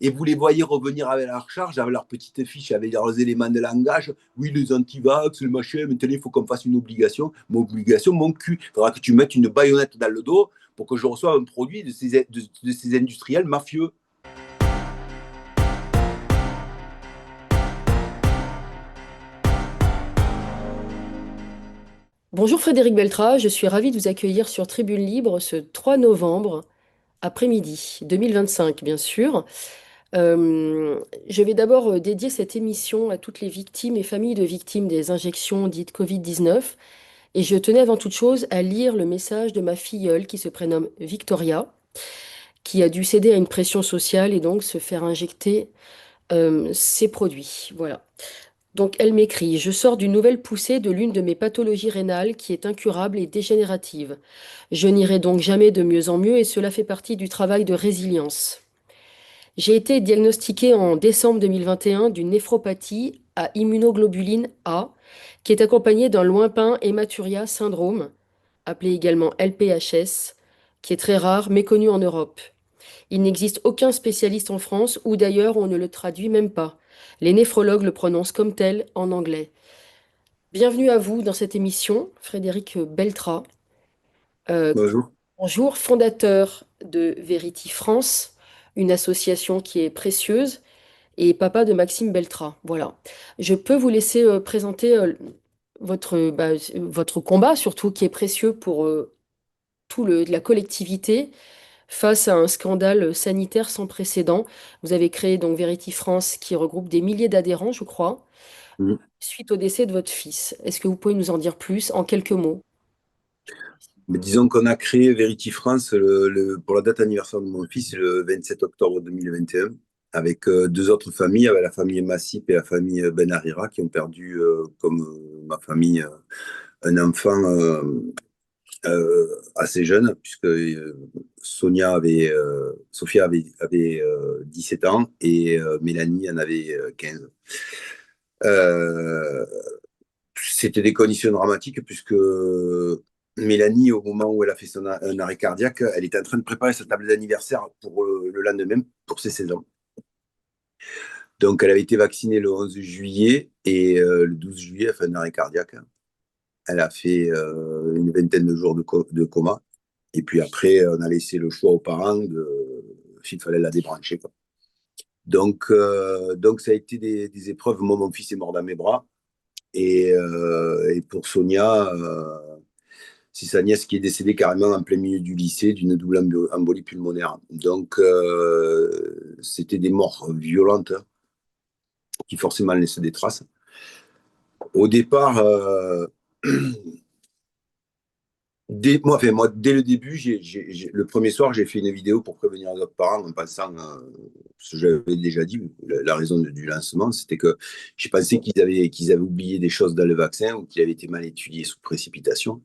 Et vous les voyez revenir avec leur charge, avec leur petite fiche, avec leurs éléments de langage. Oui, les anti-vax, le machin, maintenant il faut qu'on fasse une obligation. Mon obligation, mon cul. Il faudra que tu mettes une baïonnette dans le dos pour que je reçoive un produit de ces industriels mafieux. Bonjour Frédéric Beltra, je suis ravie de vous accueillir sur Tribune Libre ce 3 novembre après-midi 2025, bien sûr. Je vais d'abord dédier cette émission à toutes les victimes et familles de victimes des injections dites Covid-19. Et je tenais avant toute chose à lire le message de ma filleule qui se prénomme Victoria, qui a dû céder à une pression sociale et donc se faire injecter ces produits. Voilà. Donc elle m'écrit: Je sors d'une nouvelle poussée de l'une de mes pathologies rénales qui est incurable et dégénérative. Je n'irai donc jamais de mieux en mieux et cela fait partie du travail de résilience. J'ai été diagnostiquée en décembre 2021 d'une néphropathie à immunoglobuline A qui est accompagnée d'un lointain hématuria syndrome, appelé également LPHS, qui est très rare, méconnu en Europe. Il n'existe aucun spécialiste en France ou d'ailleurs on ne le traduit même pas. Les néphrologues le prononcent comme tel en anglais. Bienvenue à vous dans cette émission, Frédéric Beltra. Euh, Bonjour. Bonjour, fondateur de Verity France, une association qui est précieuse, et papa de Maxime Beltra. Voilà. Je peux vous laisser présenter votre combat, surtout qui est précieux pour la collectivité face à un scandale sanitaire sans précédent. Vous avez créé donc Verity France qui regroupe des milliers d'adhérents, je crois, suite au décès de votre fils. Est-ce que vous pouvez nous en dire plus en quelques mots? Mais disons qu'on a créé Verity France pour la date anniversaire de mon fils, le 27 octobre 2021, avec deux autres familles, avec la famille Massip et la famille Benarira, qui ont perdu, comme ma famille, un enfant assez jeune, puisque Sophia avait 17 ans et Mélanie en avait 15. Euh, C'était des conditions dramatiques, puisque Mélanie, au moment où elle a fait un arrêt cardiaque, elle était en train de préparer sa table d'anniversaire pour le lendemain, pour ses 16 ans. Donc, elle avait été vaccinée le 11 juillet et le 12 juillet, elle a fait un arrêt cardiaque. Elle a fait une vingtaine de jours de coma. Et puis après, on a laissé le choix aux parents s'il fallait la débrancher, quoi. Donc, ça a été des épreuves. Moi, mon fils est mort dans mes bras. Et pour Sonia, c'est sa nièce qui est décédée carrément en plein milieu du lycée d'une double embolie pulmonaire. Donc, c'était des morts violentes qui forcément laissent des traces. Au départ, dès le début, le premier soir, j'ai fait une vidéo pour prévenir les autres parents en pensant, ce que j'avais déjà dit, la raison du lancement, c'était que j'ai pensé qu'ils avaient oublié des choses dans le vaccin ou qu'il avait été mal étudié sous précipitation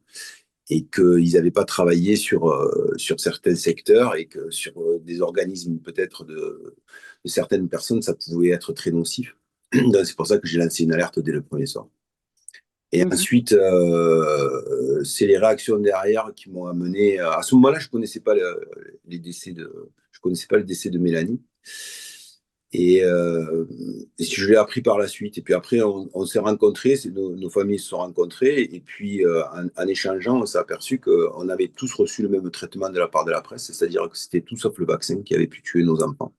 et qu'ils n'avaient pas travaillé sur certains secteurs et que sur des organismes peut-être de certaines personnes, ça pouvait être très nocif. Donc, c'est pour ça que j'ai lancé une alerte dès le premier soir. Et Mhm. ensuite, c'est les réactions derrière qui m'ont amené. À ce moment-là, je connaissais pas le décès de Mélanie. Et je l'ai appris par la suite. Et puis après, on s'est rencontrés, nos familles se sont rencontrées. Et puis, en échangeant, on s'est aperçu qu'on avait tous reçu le même traitement de la part de la presse, c'est-à-dire que c'était tout sauf le vaccin qui avait pu tuer nos enfants.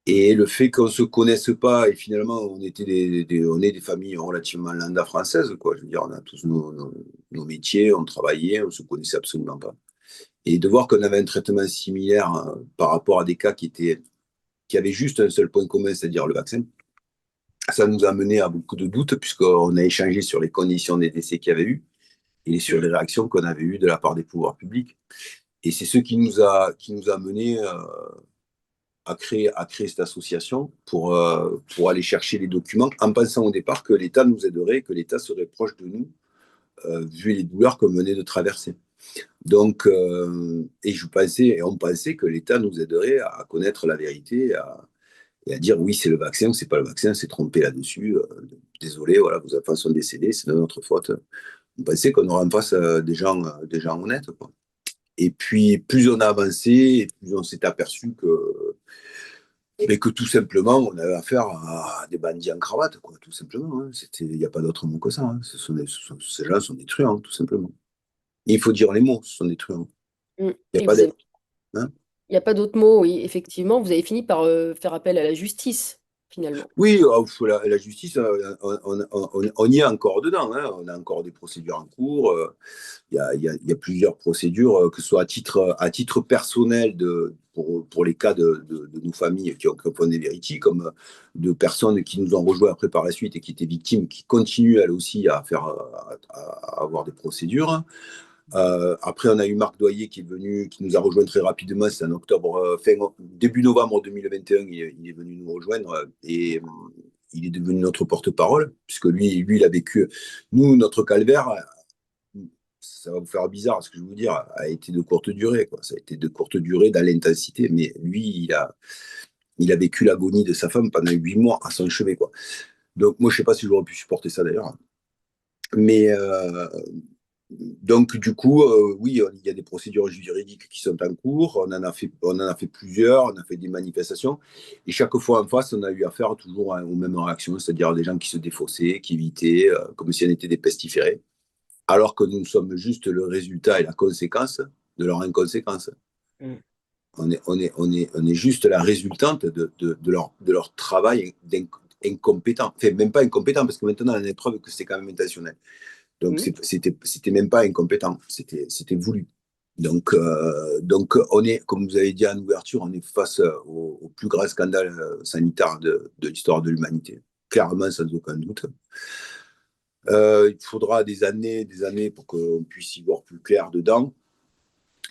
Et le fait qu'on ne se connaisse pas, et finalement, on est des familles relativement lambda françaises, quoi. Je veux dire, on a tous nos métiers, on travaillait, on ne se connaissait absolument pas. Et de voir qu'on avait un traitement similaire par rapport à des cas qui avaient juste un seul point commun, c'est-à-dire le vaccin, ça nous a mené à beaucoup de doutes, puisqu'on a échangé sur les conditions des décès qu'il y avait eu et sur les réactions qu'on avait eues de la part des pouvoirs publics. Et c'est ce qui nous a mené à créer cette association pour aller chercher les documents, en pensant au départ que l'État nous aiderait, que l'État serait proche de nous, vu les douleurs qu'on venait de traverser. Donc, et on pensait que l'État nous aiderait à connaître la vérité et à dire oui, c'est le vaccin, ou c'est pas le vaccin, c'est trompé là-dessus. Désolé, voilà, vos enfants sont décédés, c'est de notre faute. On pensait qu'on aurait en face des gens honnêtes, quoi. Et puis, plus on a avancé, et plus on s'est aperçu que Mais que tout simplement, on avait affaire à des bandits en cravate, quoi, tout simplement. Hein. Il n'y a pas d'autre mot que ça. Hein. Ces gens sont des truands, tout simplement. Et il faut dire les mots, ce sont des truands. Mm. Il n'y a Et pas vous avez, d'autre. Hein. il n'y a pas d'autre mot, oui, effectivement. Vous avez fini par faire appel à la justice, finalement. Oui, la justice, on y est encore dedans. Hein. On a encore des procédures en cours. Il y a plusieurs procédures, que ce soit à titre personnel pour les cas de nos familles qui ont fondé Verity, comme de personnes qui nous ont rejoints après par la suite et qui étaient victimes, qui continuent elles aussi à avoir des procédures. Après, on a eu Marc Doyer qui est venu, qui nous a rejoint très rapidement. C'est en octobre, début novembre 2021, il est venu nous rejoindre et il est devenu notre porte-parole, puisque lui, il a vécu. Nous, notre calvaire, ça va vous faire bizarre ce que je vais vous dire, a été de courte durée. Quoi. Ça a été de courte durée dans l'intensité, mais lui, il a vécu l'agonie de sa femme pendant 8 mois à son chevet. Quoi. Donc, moi, je ne sais pas si j'aurais pu supporter ça d'ailleurs. Mais donc, du coup, oui, il y a des procédures juridiques qui sont en cours. On en a fait plusieurs, on a fait des manifestations. Et chaque fois en face, on a eu affaire toujours aux mêmes réactions, c'est-à-dire des gens qui se défaussaient, qui évitaient, comme si on était des pestiférés, alors que nous sommes juste le résultat et la conséquence de leur inconséquence. Mm. On est juste la résultante de leur travail incompétent. Enfin, même pas incompétent, parce que maintenant, on a une preuve que c'est quand même intentionnel. Donc, Mm. c'était même pas incompétent, c'était voulu. Donc, on est, comme vous avez dit en ouverture, on est face au plus grand scandale sanitaire de l'histoire de l'humanité. Clairement, sans aucun doute. Il faudra des années pour qu'on puisse y voir plus clair dedans,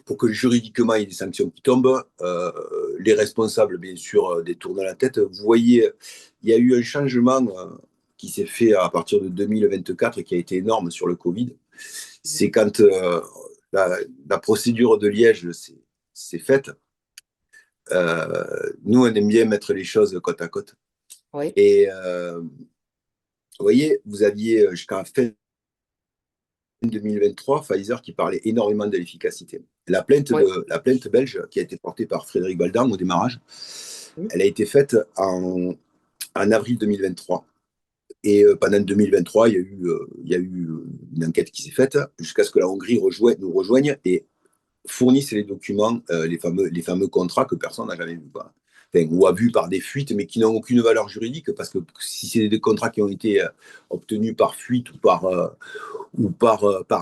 pour que juridiquement il y ait des sanctions qui tombent. Les responsables, bien sûr, détournent la tête. Vous voyez, il y a eu un changement qui s'est fait à partir de 2024 et qui a été énorme sur le Covid. C'est quand la procédure de Liège s'est faite. Nous, on aime bien mettre les choses côte à côte. Oui, Et vous voyez, vous aviez jusqu'à fin 2023, Pfizer qui parlait énormément de l'efficacité. oui. La plainte belge qui a été portée par Frédéric Baldan au démarrage, Mm. elle a été faite en avril 2023. Et pendant 2023, il y a eu une enquête qui s'est faite jusqu'à ce que la Hongrie nous rejoigne et fournisse les documents, les fameux contrats que personne n'a jamais vus. Enfin, ou a vu par des fuites, mais qui n'ont aucune valeur juridique, parce que si c'est des contrats qui ont été obtenus par fuite ou par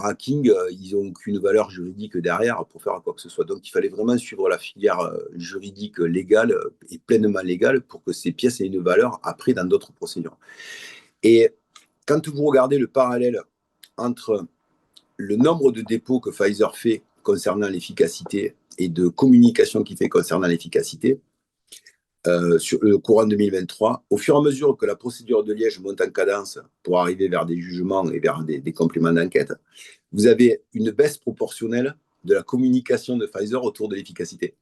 hacking, ils n'ont aucune valeur juridique derrière pour faire quoi que ce soit. Donc il fallait vraiment suivre la filière juridique légale et pleinement légale pour que ces pièces aient une valeur après dans d'autres procédures. Et quand vous regardez le parallèle entre le nombre de dépôts que Pfizer fait concernant l'efficacité et de communication qu'il fait concernant l'efficacité, sur le courant 2023, au fur et à mesure que la procédure de Liège monte en cadence pour arriver vers des jugements et vers des compléments d'enquête, vous avez une baisse proportionnelle de la communication de Pfizer autour de l'efficacité.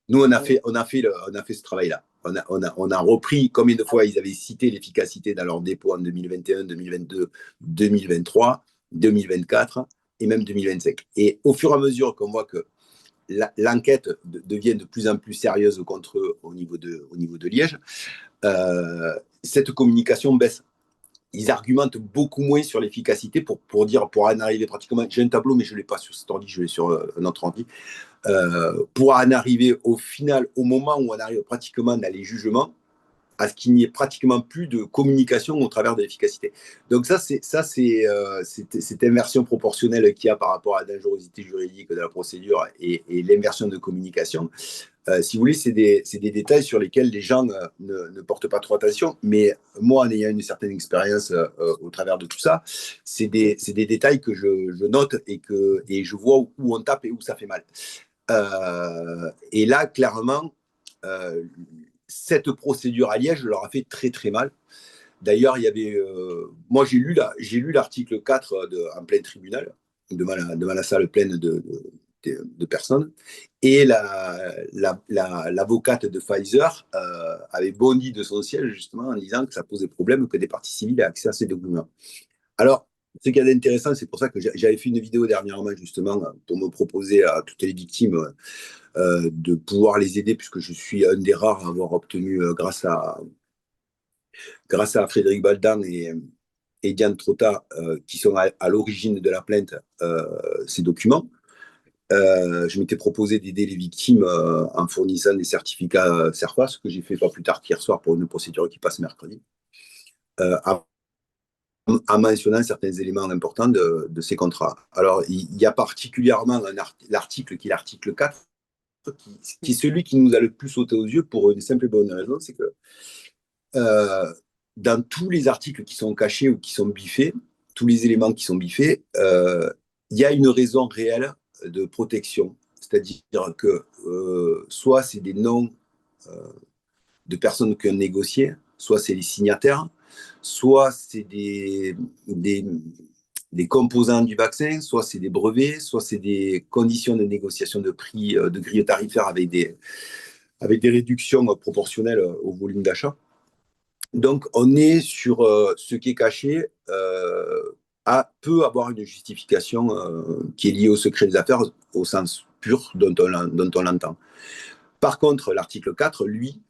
Nous, on a Oui. fait, on a fait, on a fait ce travail-là. On a repris combien de fois ils avaient cité l'efficacité dans leur dépôt en 2021, 2022, 2023, 2024 et même 2025. Et au fur et à mesure qu'on voit que l'enquête devient de plus en plus sérieuse contre eux au niveau de Liège, cette communication baisse. Ils argumentent beaucoup moins sur l'efficacité pour en arriver pratiquement. J'ai un tableau, mais je ne l'ai pas sur cet ordi, je l'ai sur un autre ordi. Pour en arriver au final, au moment où on arrive pratiquement dans les jugements, à ce qu'il n'y ait pratiquement plus de communication au travers de l'efficacité. Donc ça, c'est cette inversion proportionnelle qu'il y a par rapport à la dangerosité juridique de la procédure et l'inversion de communication. Si vous voulez, c'est des détails sur lesquels les gens ne portent pas trop attention. Mais moi, en ayant une certaine expérience au travers de tout ça, c'est des détails que je note et je vois où on tape et où ça fait mal. Et là, clairement, euh, cette procédure à Liège leur a fait très très mal. D'ailleurs, il y avait, moi j'ai lu l'article 4 en plein tribunal, devant la salle pleine de personnes, et l'avocate de Pfizer avait bondi de son siège justement en disant que ça posait problème que des parties civiles aient accès à ces documents. Alors, Ce qu'il y a d'intéressant, c'est pour ça que j'avais fait une vidéo dernièrement, justement, pour me proposer à toutes les victimes de pouvoir les aider, puisque je suis un des rares à avoir obtenu, grâce à Frédéric Baldan et Diane Trotta, qui sont à l'origine de la plainte, ces documents. Je m'étais proposé d'aider les victimes en fournissant des certificats CERFA, ce que j'ai fait pas plus tard qu'hier soir pour une procédure qui passe mercredi, en mentionnant certains éléments importants de ces contrats. Alors, il y a particulièrement l'article qui est l'article 4, qui est celui qui nous a le plus sauté aux yeux pour une simple et bonne raison, c'est que dans tous les articles qui sont cachés ou qui sont biffés, tous les éléments qui sont biffés, il y a une raison réelle de protection. C'est-à-dire que soit c'est des noms de personnes qui ont négocié, soit c'est les signataires, soit c'est des composants du vaccin, soit c'est des brevets, soit c'est des conditions de négociation de prix, de grille tarifaire avec des réductions proportionnelles au volume d'achat. Donc, on est sur ce qui est caché, peut avoir une justification qui est liée au secret des affaires au sens pur dont on l'entend. Par contre, l'article 4, lui,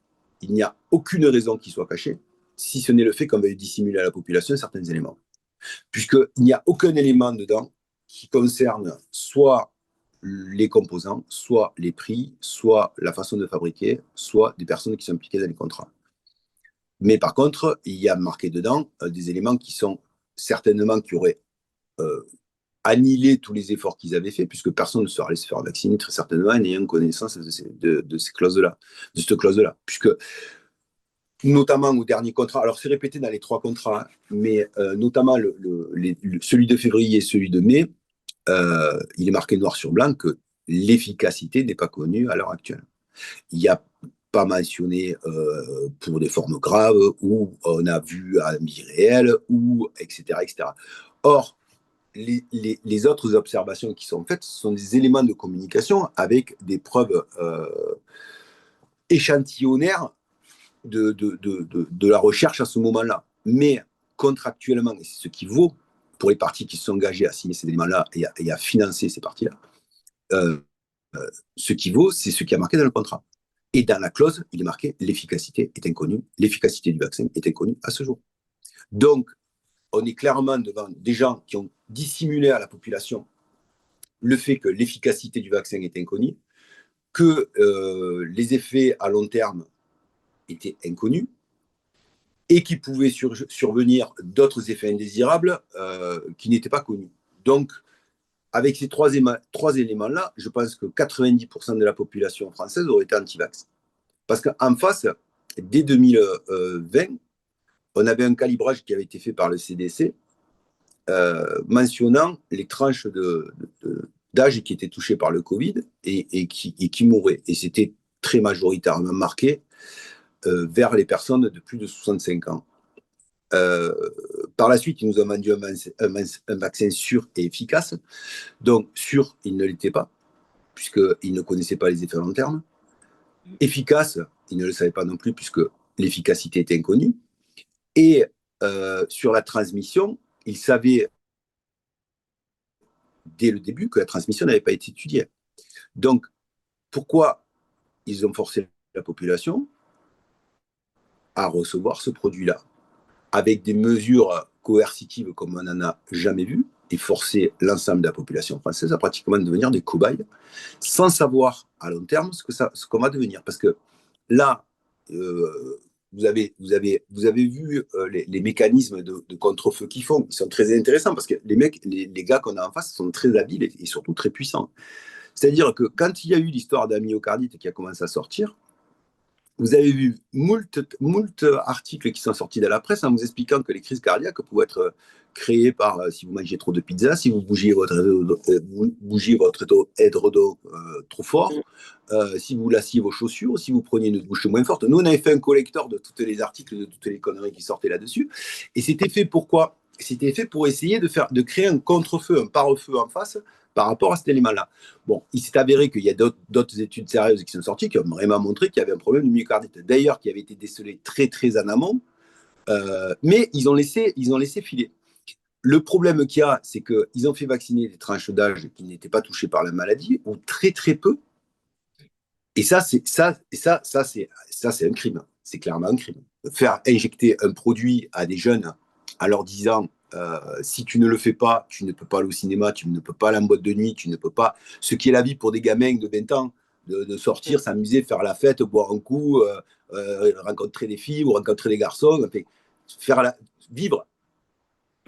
il n'y a aucune raison qu'il soit caché, si ce n'est le fait qu'on veuille dissimuler à la population certains éléments. Puisqu'il n'y a aucun élément dedans qui concerne soit les composants, soit les prix, soit la façon de fabriquer, soit des personnes qui sont impliquées dans les contrats. Mais par contre, il y a marqué dedans des éléments qui sont certainement qui auraient annihilé tous les efforts qu'ils avaient faits, puisque personne ne serait allé se faire vacciner très certainement en ayant connaissance de ces clauses-là, de cette clause-là. Puisque, notamment au dernier contrat, alors c'est répété dans les 3 contrats, mais notamment celui de février et celui de mai, il est marqué noir sur blanc que l'efficacité n'est pas connue à l'heure actuelle. Il n'y a pas mentionné pour des formes graves, où on a vu un vie réel, ou etc., etc. Or, les autres observations qui sont faites sont des éléments de communication avec des preuves échantillonnaires de la recherche à ce moment-là. Mais contractuellement, et c'est ce qui vaut pour les parties qui se sont engagées à signer ces éléments-là et à financer ces parties-là, ce qui vaut, c'est ce qui est marqué dans le contrat. Et dans la clause, il est marqué l'efficacité est inconnue, l'efficacité du vaccin est inconnue à ce jour. Donc, on est clairement devant des gens qui ont dissimulé à la population le fait que l'efficacité du vaccin est inconnue, que les effets à long terme étaient inconnus et qu'il pouvait survenir d'autres effets indésirables qui n'étaient pas connus. Donc, avec ces trois éléments-là, je pense que 90% de la population française aurait été anti-vax. Parce qu'en face, dès 2020, on avait un calibrage qui avait été fait par le CDC mentionnant les tranches d'âge qui étaient touchées par le Covid et qui mouraient. Et c'était très majoritairement marqué vers les personnes de plus de 65 ans. Par la suite, ils nous ont vendu un vaccin sûr et efficace. Donc, sûr, il ne l'était pas, puisqu'ils ne connaissaient pas les effets à long terme. Efficace, ils ne le savaient pas non plus, puisque l'efficacité était inconnue. Et sur la transmission, ils savaient dès le début que la transmission n'avait pas été étudiée. Donc, pourquoi ils ont forcé la population à recevoir ce produit-là avec des mesures coercitives comme on n'en a jamais vu et forcer l'ensemble de la population française à pratiquement devenir des cobayes sans savoir à long terme ce qu'on va devenir. Parce que là, vous avez vu les mécanismes de contre-feu qu'ils font. Ils sont très intéressants parce que les gars qu'on a en face sont très habiles et surtout très puissants. C'est-à-dire que quand il y a eu l'histoire d'un myocardite qui a commencé à sortir, vous avez vu moult articles qui sont sortis de la presse en vous expliquant que les crises cardiaques pouvaient être créées par si vous mangez trop de pizza, si vous bougiez votre édredon trop fort, si vous lassiez vos chaussures, si vous preniez une douche moins forte. Nous, on avait fait un collector de tous les articles, de toutes les conneries qui sortaient là-dessus. Et c'était fait pourquoi? C'était fait pour essayer de créer un contre-feu, un pare-feu en face par rapport à cet élément-là. Bon, il s'est avéré qu'il y a d'autres études sérieuses qui sont sorties qui ont vraiment montré qu'il y avait un problème de myocardite. D'ailleurs, qui avait été décelé très, très en amont, mais ils ont laissé filer. le problème qu'il y a, c'est qu'ils ont fait vacciner des tranches d'âge qui n'étaient pas touchées par la maladie, ou très très peu. Et ça, c'est un crime. C'est clairement un crime. Faire injecter un produit à des jeunes en leur disant si tu ne le fais pas, tu ne peux pas aller au cinéma, tu ne peux pas aller en boîte de nuit, tu ne peux pas. Ce qui est la vie pour des gamins de 20 ans, de sortir, s'amuser, faire la fête, boire un coup, rencontrer des filles ou rencontrer des garçons, enfin, vivre.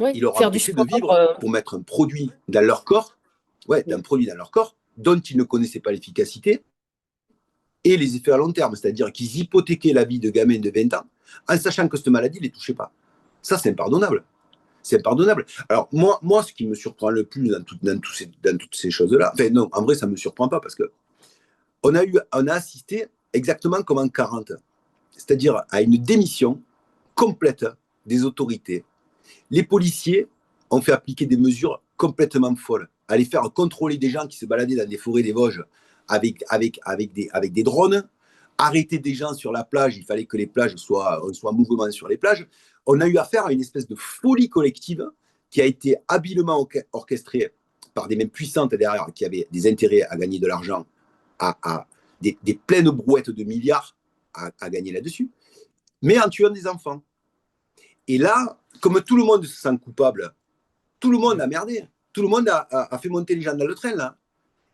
Oui, Il leur faire du empêcher de sport. vivre pour mettre un produit dans leur corps, ouais, d'un produit dans leur corps dont ils ne connaissaient pas l'efficacité et les effets à long terme, c'est-à-dire qu'ils hypothéquaient la vie de gamins de 20 ans en sachant que cette maladie ne les touchait pas. Ça, c'est impardonnable. C'est impardonnable. Alors, moi, ce qui me surprend le plus dans toutes ces choses-là, enfin, non, en vrai, ça ne me surprend pas parce que on a assisté exactement comme en 40, c'est-à-dire à une démission complète des autorités. Les policiers ont fait appliquer des mesures complètement folles. Aller faire contrôler des gens qui se baladaient dans des forêts des Vosges avec des drones, arrêter des gens sur la plage, il fallait que les plages soient en mouvement sur les plages. On a eu affaire à une espèce de folie collective qui a été habilement orchestrée par des mains puissantes derrière qui avaient des intérêts à gagner de l'argent, à des pleines brouettes de milliards à gagner là-dessus, mais en tuant des enfants. Et là, comme tout le monde se sent coupable, tout le monde a merdé. Tout le monde a fait monter les gens dans le train, là.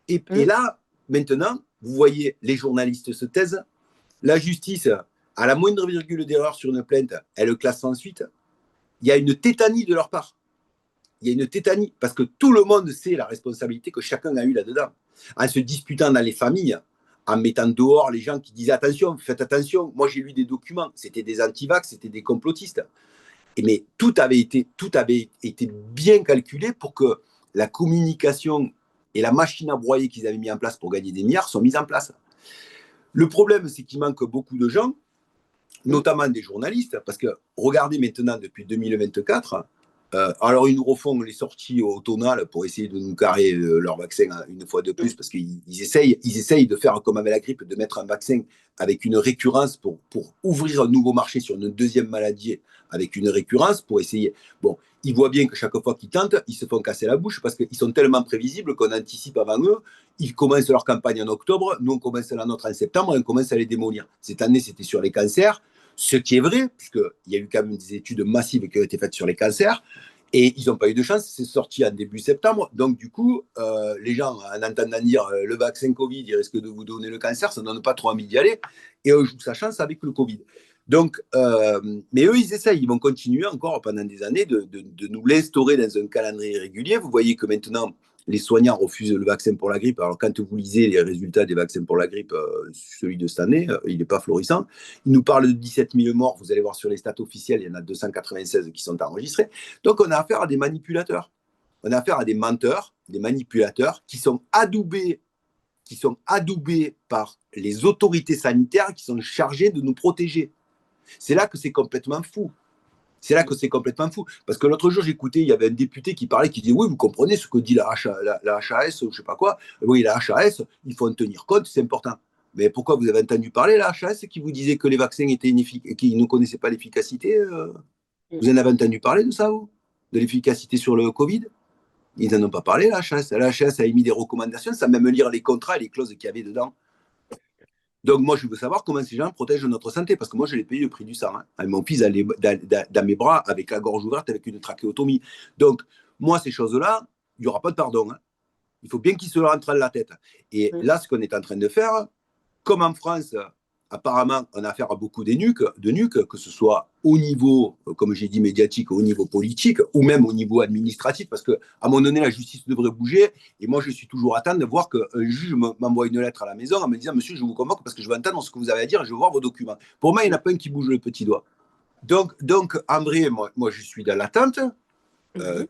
Et là, maintenant, vous voyez, les journalistes se taisent. La justice, à la moindre virgule d'erreur sur une plainte, elle le classe sans suite. Il y a une tétanie de leur part. Il y a une tétanie, parce que tout le monde sait la responsabilité que chacun a eue là-dedans. En se disputant dans les familles, en mettant dehors les gens qui disaient attention, faites attention. Moi, j'ai lu des documents. C'était des antivax, c'était des complotistes. Mais tout avait été bien calculé pour que la communication et la machine à broyer qu'ils avaient mis en place pour gagner des milliards sont mises en place. Le problème, c'est qu'il manque beaucoup de gens, notamment des journalistes, parce que regardez maintenant depuis 2024, alors ils nous refont les sorties au tonal pour essayer de nous carrer leur vaccin une fois de plus, parce qu'ils essayent de faire comme avec la grippe, de mettre un vaccin avec une récurrence pour ouvrir un nouveau marché sur une deuxième maladie avec une récurrence pour essayer. Bon, ils voient bien que chaque fois qu'ils tentent, ils se font casser la bouche parce qu'ils sont tellement prévisibles qu'on anticipe avant eux. Ils commencent leur campagne en octobre, nous on commence la nôtre en septembre et on commence à les démolir. Cette année, c'était sur les cancers, ce qui est vrai, puisqu'il y a eu quand même des études massives qui ont été faites sur les cancers. Et ils n'ont pas eu de chance, c'est sorti en début septembre. Donc, du coup, les gens, en entendant dire le vaccin Covid, il risque de vous donner le cancer, ça ne donne pas trop envie d'y aller. Et on joue sa chance avec le Covid. Donc, mais eux, ils essayent, ils vont continuer encore pendant des années de nous l'instaurer dans un calendrier régulier. Vous voyez que maintenant, les soignants refusent le vaccin pour la grippe. Alors, quand vous lisez les résultats des vaccins pour la grippe, celui de cette année, il n'est pas florissant. Ils nous parlent de 17 000 morts. Vous allez voir sur les stats officiels, il y en a 296 qui sont enregistrés. Donc, on a affaire à des manipulateurs. On a affaire à des menteurs, des manipulateurs qui sont adoubés par les autorités sanitaires qui sont chargées de nous protéger. C'est là que c'est complètement fou. C'est là que c'est complètement fou. Parce que l'autre jour, j'écoutais, il y avait un député qui parlait, qui disait oui, vous comprenez ce que dit la HAS, ou je ne sais pas quoi. Oui, la HAS, il faut en tenir compte, c'est important. Mais pourquoi vous avez entendu parler, la HAS, qui vous disait que les vaccins étaient inefficaces, qui ne connaissaient pas l'efficacité Vous en avez entendu parler de ça, vous De l'efficacité sur le Covid? Ils n'en ont pas parlé, la HAS. La HAS a émis des recommandations sans même lire les contrats et les clauses qu'il y avait dedans. Donc, moi, je veux savoir comment ces gens protègent notre santé, parce que moi, je l'ai payé le prix du sang. Hein. Mon fils dans mes bras, avec la gorge ouverte, avec une trachéotomie. Donc, moi, ces choses-là, il n'y aura pas de pardon. Hein. Il faut bien qu'ils se rentrent dans la tête. Et là, ce qu'on est en train de faire, comme en France, apparemment, on a affaire à beaucoup de nuques, que ce soit au niveau, comme j'ai dit, médiatique, au niveau politique, ou même au niveau administratif, parce qu'à un moment donné, la justice devrait bouger. Et moi, je suis toujours attendre de voir qu'un juge m'envoie une lettre à la maison en me disant, monsieur, je vous convoque parce que je veux entendre ce que vous avez à dire et je veux voir vos documents. Pour moi, il n'y en a pas un qui bouge le petit doigt. Donc en vrai, moi, je suis dans l'attente.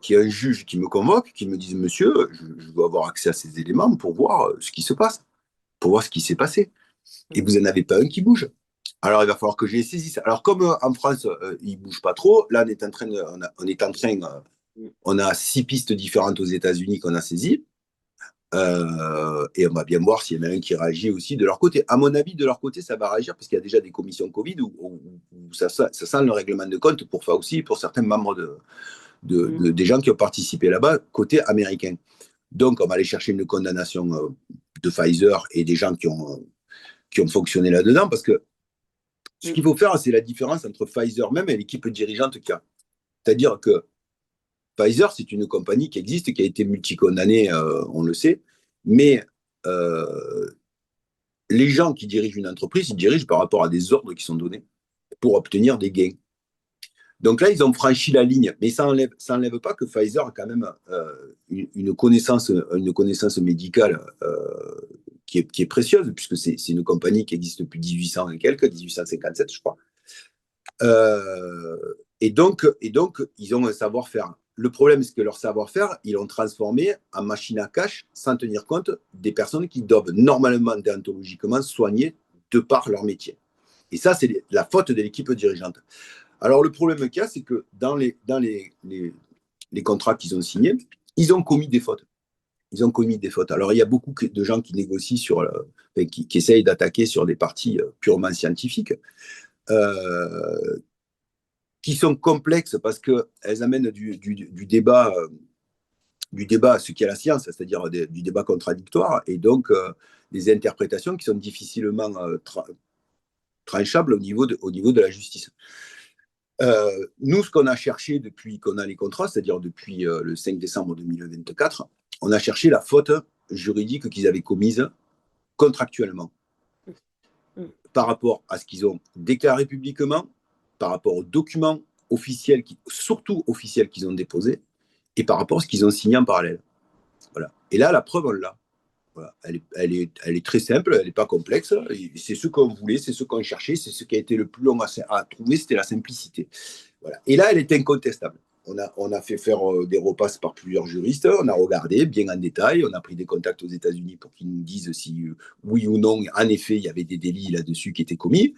Qu'il y a un juge qui me convoque, qui me dise, monsieur, je veux avoir accès à ces éléments pour voir ce qui se passe, pour voir ce qui s'est passé. Et vous n'en avez pas un qui bouge. Alors, il va falloir que je les saisisse. Alors, comme en France, ils ne bougent pas trop, là, on a 6 pistes différentes aux États-Unis qu'on a saisies. Et on va bien voir s'il y en a un qui réagit aussi de leur côté. À mon avis, de leur côté, ça va réagir parce qu'il y a déjà des commissions Covid où ça sent le règlement de compte pour faire aussi pour certains membres des gens qui ont participé là-bas côté américain. Donc, on va aller chercher une condamnation de Pfizer et des gens qui ont fonctionné là-dedans, parce que ce qu'il faut faire, c'est la différence entre Pfizer même et l'équipe dirigeante qu'il y a. C'est-à-dire que Pfizer, c'est une compagnie qui existe, qui a été multicondamnée, on le sait, mais les gens qui dirigent une entreprise, ils dirigent par rapport à des ordres qui sont donnés pour obtenir des gains. Donc là, ils ont franchi la ligne, mais ça n'enlève pas que Pfizer a quand même une connaissance médicale qui est précieuse, puisque c'est une compagnie qui existe depuis 1800 et quelques, 1857, je crois. Et donc, ils ont un savoir-faire. Le problème, c'est que leur savoir-faire, ils l'ont transformé en machine à cash sans tenir compte des personnes qui doivent normalement, déontologiquement, soigner de par leur métier. Et ça, c'est la faute de l'équipe dirigeante. Alors, le problème qu'il y a, c'est que dans les contrats qu'ils ont signés, ils ont commis des fautes. Ils ont commis des fautes. Alors, il y a beaucoup de gens qui négocient qui essayent d'attaquer sur des parties purement scientifiques, qui sont complexes parce qu'elles amènent du débat à ce qu'est la science, c'est-à-dire du débat contradictoire, et donc des interprétations qui sont difficilement tranchables au niveau de la justice. Nous, ce qu'on a cherché depuis qu'on a les contrats, c'est-à-dire depuis le 5 décembre 2024, on a cherché la faute juridique qu'ils avaient commise contractuellement par rapport à ce qu'ils ont déclaré publiquement, par rapport aux documents officiels, surtout officiels qu'ils ont déposés, et par rapport à ce qu'ils ont signé en parallèle. Voilà. Et là, la preuve, on l'a. Voilà. Elle est très simple, elle n'est pas complexe. C'est ce qu'on voulait, c'est ce qu'on cherchait, c'est ce qui a été le plus long à trouver, c'était la simplicité. Voilà. Et là, elle est incontestable. On a fait faire des repasses par plusieurs juristes, on a regardé bien en détail, on a pris des contacts aux États-Unis pour qu'ils nous disent si oui ou non, en effet, il y avait des délits là-dessus qui étaient commis.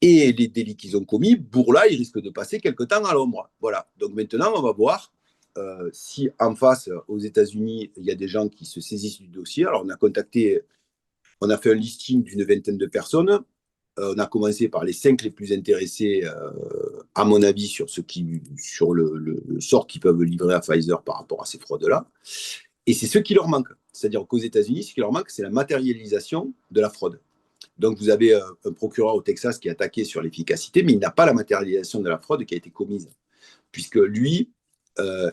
Et les délits qu'ils ont commis, pour là, ils risquent de passer quelque temps à l'ombre. Voilà. Donc maintenant, on va voir si en face, aux États-Unis, il y a des gens qui se saisissent du dossier. Alors, on a fait un listing d'une vingtaine de personnes. On a commencé par les 5 les plus intéressés, à mon avis, sur le sort qu'ils peuvent livrer à Pfizer par rapport à ces fraudes-là. Et c'est ce qui leur manque. C'est-à-dire qu'aux États-Unis, ce qui leur manque, c'est la matérialisation de la fraude. Donc, vous avez un procureur au Texas qui est attaqué sur l'efficacité, mais il n'a pas la matérialisation de la fraude qui a été commise. Puisque lui,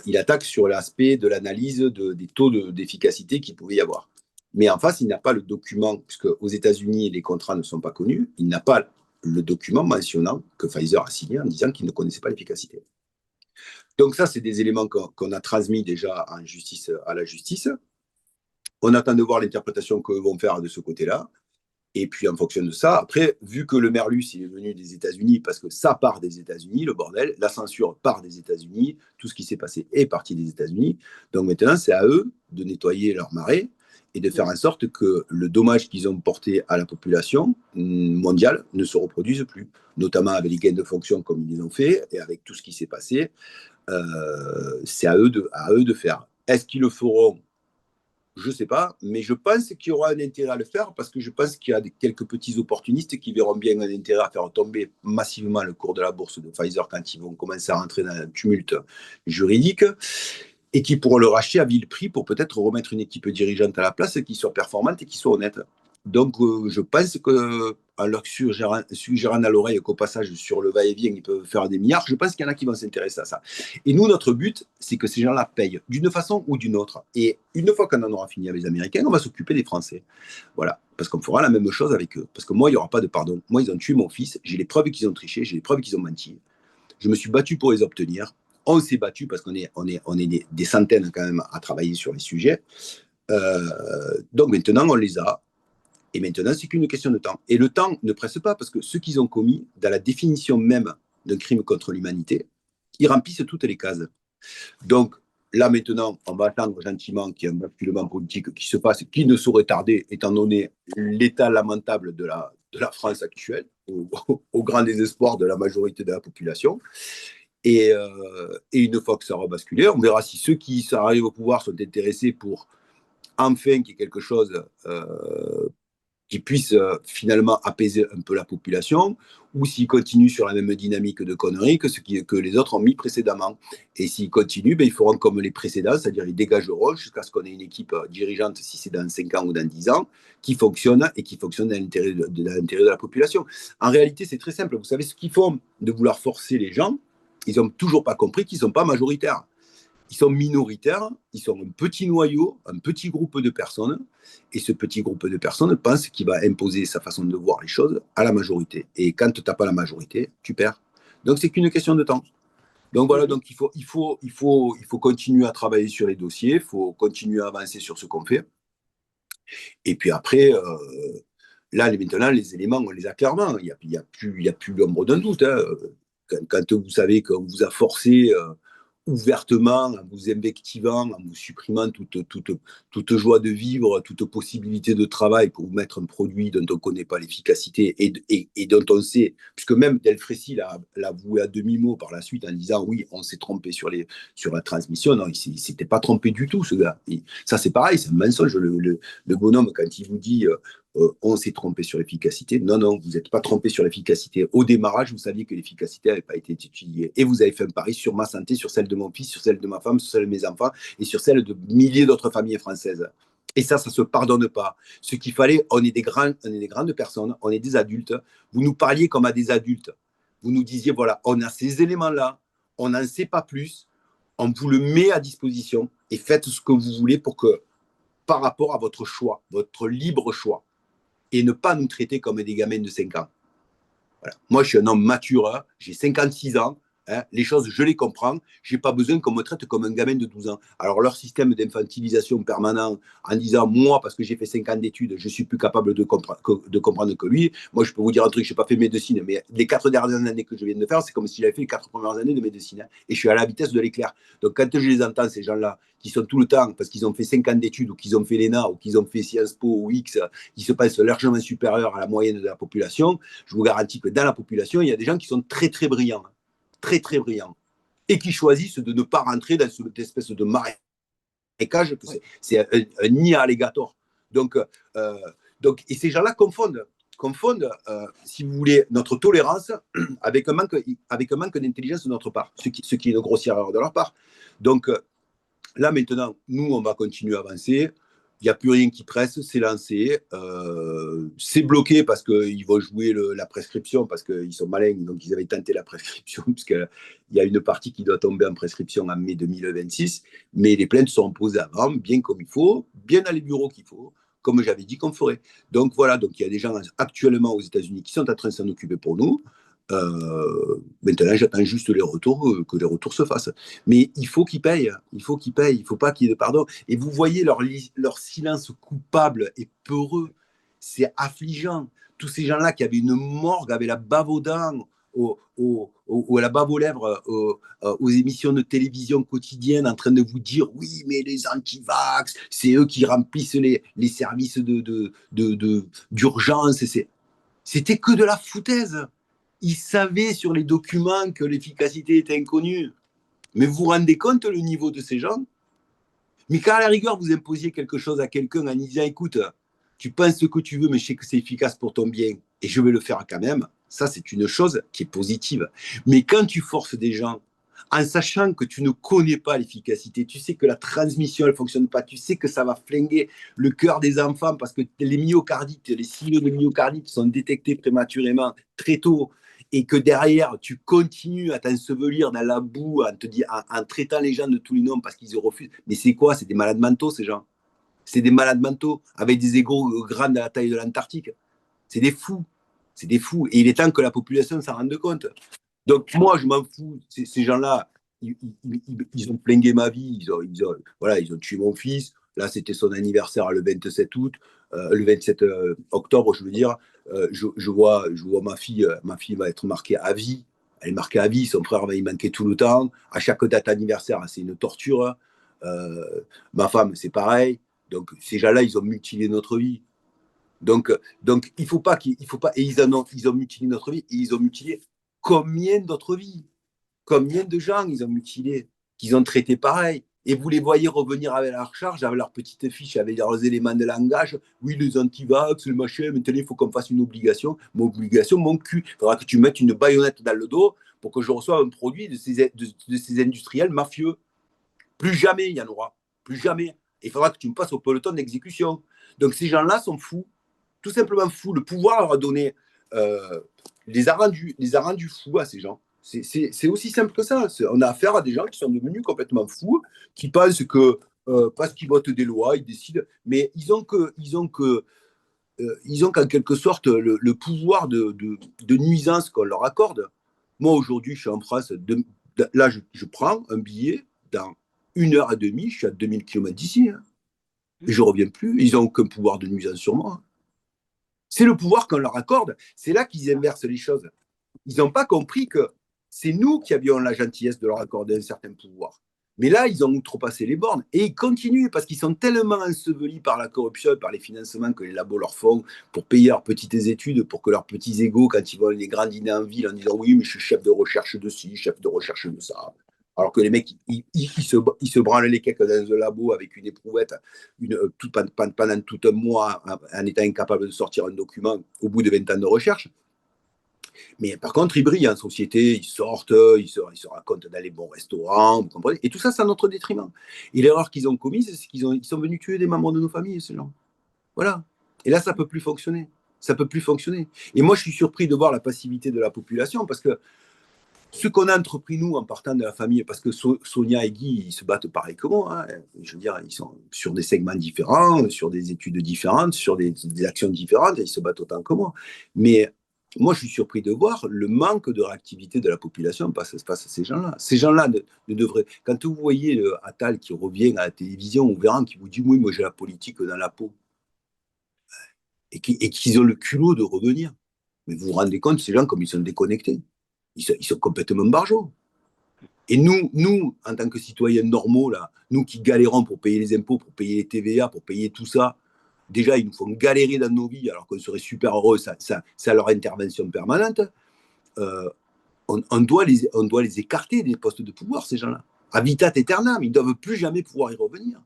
il attaque sur l'aspect de l'analyse des taux d'efficacité qu'il pouvait y avoir. Mais en face, il n'a pas le document, puisque aux États-Unis, les contrats ne sont pas connus, il n'a pas le document mentionnant que Pfizer a signé en disant qu'il ne connaissait pas l'efficacité. Donc ça, c'est des éléments qu'on a transmis déjà à la justice. On attend de voir l'interprétation que vont faire de ce côté-là. Et puis, en fonction de ça, après, vu que le Merlus, il est venu des États-Unis, parce que ça part des États-Unis, le bordel, la censure part des États-Unis, tout ce qui s'est passé est parti des États-Unis. Donc maintenant, c'est à eux de nettoyer leur marée et de faire en sorte que le dommage qu'ils ont porté à la population mondiale ne se reproduise plus, notamment avec les gains de fonction comme ils les ont fait et avec tout ce qui s'est passé. C'est à eux de faire. Est-ce qu'ils le feront? Je ne sais pas, mais je pense qu'il y aura un intérêt à le faire parce que je pense qu'il y a quelques petits opportunistes qui verront bien un intérêt à faire tomber massivement le cours de la bourse de Pfizer quand ils vont commencer à rentrer dans un tumulte juridique et qui pourront le racheter à vil prix pour peut-être remettre une équipe dirigeante à la place qui soit performante et qui soit honnête. Donc, je pense qu'en leur suggérant à l'oreille qu'au passage, sur le va-et-vient, ils peuvent faire des milliards, je pense qu'il y en a qui vont s'intéresser à ça. Et nous, notre but, c'est que ces gens-là payent d'une façon ou d'une autre. Et une fois qu'on en aura fini avec les Américains, on va s'occuper des Français. Voilà. Parce qu'on fera la même chose avec eux. Parce que moi, il n'y aura pas de pardon. Moi, ils ont tué mon fils. J'ai les preuves qu'ils ont triché. J'ai les preuves qu'ils ont menti. Je me suis battu pour les obtenir. On s'est battu parce qu'on est des centaines quand même à travailler sur les sujets. Donc maintenant, on les a. Et maintenant, c'est qu'une question de temps. Et le temps ne presse pas parce que ce qu'ils ont commis, dans la définition même d'un crime contre l'humanité, ils remplissent toutes les cases. Donc, là, maintenant, on va attendre gentiment qu'il y ait un basculement politique qui se passe, qui ne saurait tarder, étant donné l'état lamentable de la France actuelle, au grand désespoir de la majorité de la population. Et une fois que ça aura basculé, on verra si ceux qui arrivent au pouvoir sont intéressés pour enfin qu'il y ait quelque chose qui puisse finalement apaiser un peu la population, ou s'ils continuent sur la même dynamique de conneries que les autres ont mis précédemment. Et s'ils continuent, ben, ils feront comme les précédents, c'est-à-dire ils dégageront jusqu'à ce qu'on ait une équipe dirigeante, si c'est dans 5 ans ou dans 10 ans, qui fonctionne et qui fonctionne dans l'intérêt de la population. En réalité, c'est très simple. Vous savez ce qu'ils font de vouloir forcer les gens? Ils n'ont toujours pas compris qu'ils ne sont pas majoritaires. Ils sont minoritaires, ils sont un petit noyau, un petit groupe de personnes, et ce petit groupe de personnes pense qu'il va imposer sa façon de voir les choses à la majorité. Et quand tu n'as pas la majorité, tu perds. Donc c'est qu'une question de temps. Donc voilà, Mhm. donc il faut continuer à travailler sur les dossiers, il faut continuer à avancer sur ce qu'on fait. Et puis après, là, maintenant, les éléments, on les a clairement. Il y a plus l'ombre d'un doute, hein. Quand vous savez qu'on vous a forcé ouvertement, en vous invectivant, en vous supprimant toute joie de vivre, toute possibilité de travail pour vous mettre un produit dont on ne connaît pas l'efficacité et dont on sait, puisque même Delfrécy l'a avoué à demi-mot par la suite en disant oui, on s'est trompé sur la transmission. Non, il ne s'était pas trompé du tout, ce gars. Ça, c'est pareil, c'est un mensonge. Le bonhomme, quand il vous dit on s'est trompé sur l'efficacité. Non, non, vous n'êtes pas trompé sur l'efficacité. Au démarrage, vous saviez que l'efficacité n'avait pas été étudiée. Et vous avez fait un pari sur ma santé, sur celle de mon fils, sur celle de ma femme, sur celle de mes enfants et sur celle de milliers d'autres familles françaises. Et ça ne se pardonne pas. Ce qu'il fallait, on est des grandes personnes, on est des adultes. Vous nous parliez comme à des adultes. Vous nous disiez, voilà, on a ces éléments-là, on n'en sait pas plus, on vous le met à disposition et faites ce que vous voulez pour que, par rapport à votre choix, votre libre choix, et ne pas nous traiter comme des gamins de 5 ans. Voilà. Moi, je suis un homme mature, hein, j'ai 56 ans, hein, les choses, je les comprends, je n'ai pas besoin qu'on me traite comme un gamin de 12 ans. Alors, leur système d'infantilisation permanent, en disant, moi, parce que j'ai fait 5 ans d'études, je suis plus capable de comprendre que lui, moi, je peux vous dire un truc, je n'ai pas fait médecine, mais les 4 dernières années que je viens de faire, c'est comme si j'avais fait les 4 premières années de médecine, hein, et je suis à la vitesse de l'éclair. Donc, quand je les entends, ces gens-là, qui sont tout le temps, parce qu'ils ont fait 5 ans d'études, ou qu'ils ont fait l'ENA, ou qu'ils ont fait Sciences Po, ou X, qui se pensent largement supérieurs à la moyenne de la population, je vous garantis que dans la population, il y a des gens qui sont très, très brillants, très, très brillants, et qui choisissent de ne pas rentrer dans cette espèce de marécage que c'est un nid à alligator. Donc, euh, et ces gens-là confondent si vous voulez, notre tolérance avec un manque d'intelligence de notre part, ce qui est une grossière erreur de leur part. Donc, là, maintenant, nous, on va continuer à avancer. Il n'y a plus rien qui presse, c'est lancé. C'est bloqué parce qu'ils vont jouer la prescription, parce qu'ils sont malins, donc ils avaient tenté la prescription, puisqu'il y a une partie qui doit tomber en prescription en mai 2026. Mais les plaintes seront posées avant, bien comme il faut, bien dans les bureaux qu'il faut, comme j'avais dit qu'on ferait. Donc voilà, donc il y a des gens actuellement aux États-Unis qui sont en train de s'en occuper pour nous. Maintenant, j'attends juste les retours, que les retours se fassent. Mais il faut qu'ils payent, il faut qu'ils payent, il ne faut pas qu'il y ait de pardon. Et vous voyez leur silence coupable et peureux, c'est affligeant. Tous ces gens-là qui avaient une morgue, avaient la bave aux dents, la bave aux lèvres, aux émissions de télévision quotidiennes, en train de vous dire oui, mais les anti-vax, c'est eux qui remplissent les services d'urgence. C'était que de la foutaise. Ils savaient sur les documents que l'efficacité était inconnue. Mais vous vous rendez compte le niveau de ces gens? Mais quand à la rigueur, vous imposiez quelque chose à quelqu'un en disant écoute, tu penses ce que tu veux, mais je sais que c'est efficace pour ton bien et je vais le faire quand même, ça, c'est une chose qui est positive. Mais quand tu forces des gens en sachant que tu ne connais pas l'efficacité, tu sais que la transmission, elle ne fonctionne pas, tu sais que ça va flinguer le cœur des enfants parce que les myocardites, les signaux de myocardite sont détectés prématurément très tôt et que derrière, tu continues à t'ensevelir dans la boue en traitant les gens de tous les noms parce qu'ils refusent. Mais c'est quoi? C'est des malades mentaux, ces gens. C'est des malades mentaux avec des égaux grands à la taille de l'Antarctique. C'est des fous. C'est des fous. Et il est temps que la population s'en rende compte. Donc, moi, je m'en fous. Ces gens-là, ils ont flingué ma vie. Voilà, ils ont tué mon fils. Là, c'était son anniversaire le 27 août, le 27 octobre, je veux dire. Je vois ma fille va être marquée à vie. Elle est marquée à vie. Son frère va y manquer tout le temps. À chaque date anniversaire, c'est une torture. Ma femme, c'est pareil. Donc, ces gens-là, ils ont mutilé notre vie. Donc il faut pas, et ils ont mutilé notre vie, et ils ont mutilé combien d'autres vies, combien de gens ils ont mutilé, qu'ils ont traité pareil. Et vous les voyez revenir avec leur charge, avec leur petite fiche, avec leurs éléments de langage. Oui, les antivax, le machin, maintenant il faut qu'on fasse une obligation. Mon obligation, mon cul. Il faudra que tu mettes une baïonnette dans le dos pour que je reçoive un produit de ces industriels mafieux. Plus jamais il y en aura. Plus jamais. Il faudra que tu me passes au peloton d'exécution. Donc ces gens-là sont fous. Tout simplement fous. Le pouvoir leur a donné, les a rendus fous à ces gens. C'est aussi simple que ça. On a affaire à des gens qui sont devenus complètement fous, qui pensent que parce qu'ils votent des lois, ils décident. Mais ils ont qu'en quelque sorte le pouvoir de nuisance qu'on leur accorde. Moi, aujourd'hui, je suis en France. Là, je prends un billet dans 1 heure et demie. Je suis à 2000 km d'ici. Hein, et je ne reviens plus. Ils n'ont aucun pouvoir de nuisance sur moi. C'est le pouvoir qu'on leur accorde. C'est là qu'ils inversent les choses. Ils n'ont pas compris que c'est nous qui avions la gentillesse de leur accorder un certain pouvoir. Mais là, ils ont outrepassé les bornes. Et ils continuent parce qu'ils sont tellement ensevelis par la corruption, par les financements que les labos leur font pour payer leurs petites études, pour que leurs petits égaux, quand ils vont les grands dîners en ville, en disant oui, mais je suis chef de recherche de ci, chef de recherche de ça. Alors que les mecs, ils se branlent les cakes dans un labo avec une éprouvette pendant tout un mois en étant incapable de sortir un document au bout de 20 ans de recherche. Mais par contre, ils brillent en société, ils sortent, ils se racontent dans les bons restaurants, vous comprenez. Et tout ça, c'est à notre détriment. Et l'erreur qu'ils ont commise, c'est qu'ils sont venus tuer des membres de nos familles, ces gens. Voilà. Et là, ça ne peut plus fonctionner. Ça ne peut plus fonctionner. Et moi, je suis surpris de voir la passivité de la population parce que ce qu'on a entrepris, nous, en partant de la famille, parce que Sonia et Guy, ils se battent pareil que moi. Hein. Je veux dire, ils sont sur des segments différents, sur des études différentes, sur des actions différentes, et ils se battent autant que moi. Mais moi, je suis surpris de voir le manque de réactivité de la population face à ces gens-là. Ces gens-là ne devraient. Quand vous voyez Attal qui revient à la télévision ou Véran qui vous dit oui, moi j'ai la politique dans la peau, et qu'ils ont le culot de revenir. Mais vous vous rendez compte, ces gens, comme ils sont déconnectés, ils sont complètement barjots. Et nous, en tant que citoyens normaux, là, nous qui galérons pour payer les impôts, pour payer les TVA, pour payer tout ça, déjà, ils nous font galérer dans nos vies alors qu'on serait super heureux, ça leur intervention permanente. On doit les écarter des postes de pouvoir, ces gens-là. Habitat aeternam, ils ne doivent plus jamais pouvoir y revenir.